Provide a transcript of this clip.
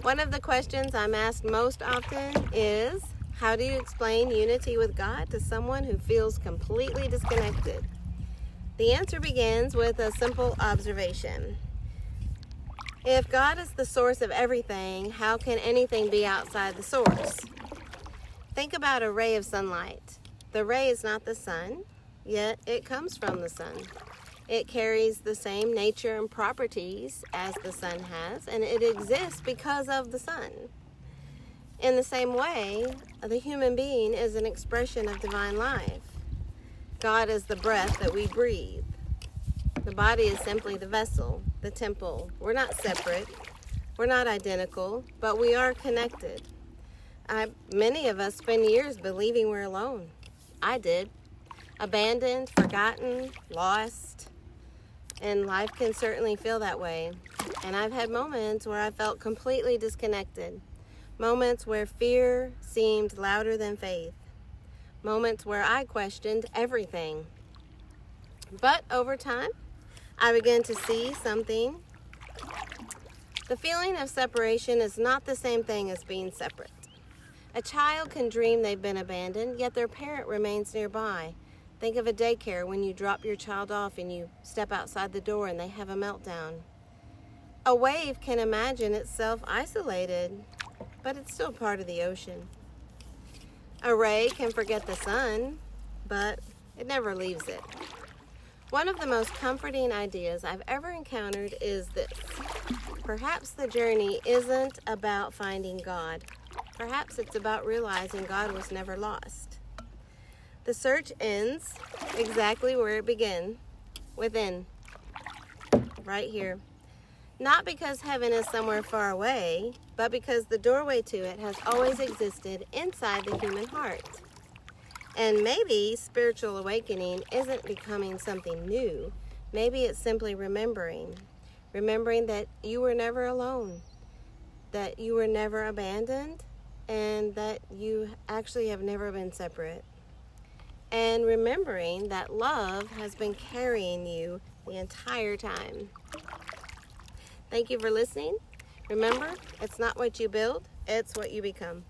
One of the questions I'm asked most often is, how do you explain unity with God to someone who feels completely disconnected? The answer begins with a simple observation. If God is the source of everything, how can anything be outside the source? Think about a ray of sunlight. The ray is not the sun, yet it comes from the sun. It carries the same nature and properties as the sun has, and it exists because of the sun. In the same way, the human being is an expression of divine life. God is the breath that we breathe. The body is simply the vessel, the temple. We're not separate. We're not identical, but we are connected. Many of us spend years believing we're alone. I did. Abandoned, forgotten, lost. And life can certainly feel that way. And I've had moments where I felt completely disconnected. Moments where fear seemed louder than faith. Moments where I questioned everything. But over time, I began to see something. The feeling of separation is not the same thing as being separate. A child can dream they've been abandoned, yet their parent remains nearby. Think of a daycare when you drop your child off and you step outside the door and they have a meltdown. A wave can imagine itself isolated, but it's still part of the ocean. A ray can forget the sun, but it never leaves it. One of the most comforting ideas I've ever encountered is this. Perhaps the journey isn't about finding God. Perhaps it's about realizing God was never lost. The search ends exactly where it began, within, right here. Not because heaven is somewhere far away, but because the doorway to it has always existed inside the human heart. And maybe spiritual awakening isn't becoming something new. Maybe it's simply remembering that you were never alone, that you were never abandoned, and that you actually have never been separate. And remembering that love has been carrying you the entire time. Thank you for listening. Remember, it's not what you build, it's what you become.